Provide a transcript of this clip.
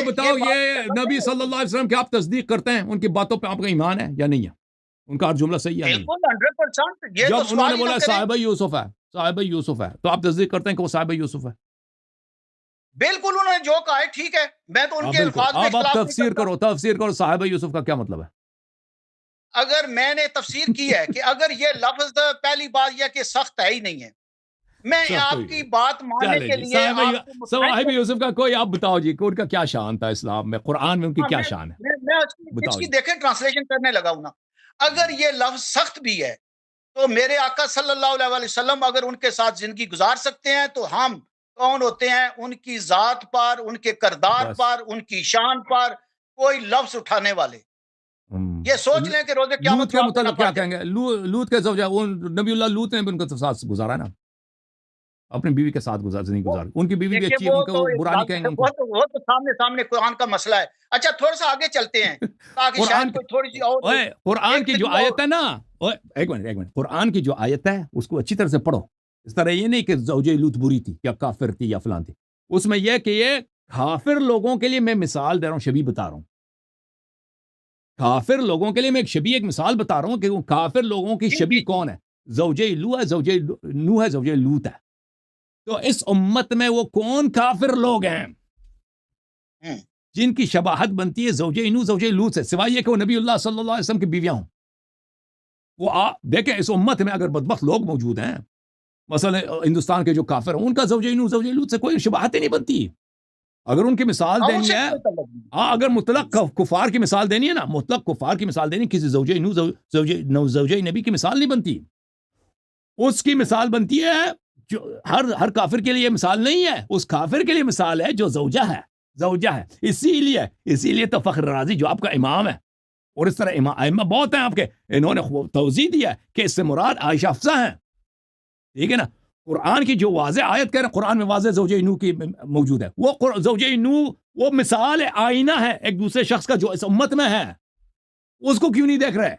بتاؤ یہ نبی صلی اللہ علیہ وسلم کی آپ تصدیق کرتے ہیں؟ ان کی باتوں پہ آپ کا ایمان ہے یا نہیں ہے؟ ان کا ہر جملہ صحیح ہے؟ بالکل 100%. یہ جب تو انہوں سوال نے ہی نہ بولا کریں. صاحب یوسف ہے، صاحب یوسف ہے، تو آپ تصدیق کرتے ہیں کہ وہ صاحب یوسف ہے؟ بالکل انہوں نے جو کہا ہے ٹھیک ہے، میں تو ان کے بالکل. الفاظ میں اب آپ اختلاف نہیں تفسیر کرتا. کرو صاحب یوسف کا کیا مطلب ہے؟ اگر میں نے تفسیر کی ہے کہ اگر یہ لفظ، پہلی بات یہ کہ سخت ہے ہی نہیں ہے، میں آپ کی بات ماننے چلے کے جی، لیے آپ کو صاحب مطمئن. یوسف کا کوئی آپ بتاؤ جی، کہ ان کا کیا شان تھا اسلام میں، قرآن میں ان کی کیا شان ہے؟ میں اس بتاؤ کی جی. دیکھیں ٹرانسلیشن کرنے لگا ہوں نا. اگر یہ لفظ سخت بھی ہے تو میرے آقا صلی اللہ علیہ وسلم اگر ان کے ساتھ زندگی گزار سکتے ہیں تو ہم کون ہوتے ہیں ان کی ذات پر، ان کے کردار بس. پر، ان کی شان پر کوئی لفظ اٹھانے والے؟ یہ سوچ لیں کہ روز قیامت لوط کو کے آپ پہ نہ متعلق پڑ کیا جائے. کہیں گے؟ لوط کے زوجہ نبی اللہ لوط نے بھی ان کے ساتھ گزارا ہے نا، اپنی بیوی کے ساتھ نہیں گزار. ان کی بیوی بھی دیکھیے اچھی ہے، ان کو وہ برا نہیں کہیں گے ان کو. وہ تو سامنے قرآن کا مسئلہ ہے. اچھا تھوڑا سا آگے چلتے ہیں تاکہ قرآن شاید کوئی تھوڑی سی اور قرآن ایک کی جو طریقہ آیت ہے نا، ایک منٹ، قرآن کی جو آیت ہے اس کو اچھی طرح سے پڑھو. اس طرح یہ نہیں کہ زوجہ لوط بری تھی یا کافر تھی یا فلان تھی. اس میں یہ کہ یہ کافر لوگوں کے لیے میں مثال دے رہا ہوں، شبیہ بتا رہا ہوں. کافر لوگوں کے لیے میں ایک مثال بتا رہا ہوں کہ وہ کافر لوگوں کی شبیہ کون ہے؟ زوجہ لو ہے، زوجہ نوح ہے، زوجہ لوط ہے. تو اس امت میں وہ کون کافر لوگ ہیں جن کی شباہت بنتی ہے زوجہ نوح زوجہ لوط سے، سوائے یہ کہ وہ نبی اللہ صلی اللہ علیہ وسلم کی بیویاں ہوں. وہ دیکھیں اس امت میں اگر بدبخت لوگ موجود ہیں، مثلا ہندوستان کے جو کافر ہیں، ان کا زوجہ نوح زوجہ لوط سے کوئی شباہت ہی نہیں بنتی. اگر ان کی مثال دینی ہے، اگر مطلق کفار کی مثال دینی ہے نا، مطلق کفار کی مثال دینی، کسی زوجہ نوح زوجہ نبی کی مثال نہیں بنتی. اس کی مثال بنتی ہے جو ہر کافر کے لیے مثال نہیں ہے، اس کافر کے لیے مثال ہے جو زوجہ ہے. اسی لیے تو فخر رازی جو آپ کا امام ہے، اور اس طرح ائمہ بہت ہیں آپ کے، انہوں نے توضیح دیا کہ اس سے مراد عائشہ حفصہ ہیں. ٹھیک ہے نا؟ قرآن کی جو واضح آیت کہہ رہے ہیں، قرآن میں واضح زوجہ نوح کی موجود ہے. وہ زوجہ نوح وہ مثال ہے، آئینہ ہے ایک دوسرے شخص کا جو اس امت میں ہے. اس کو کیوں نہیں دیکھ رہے؟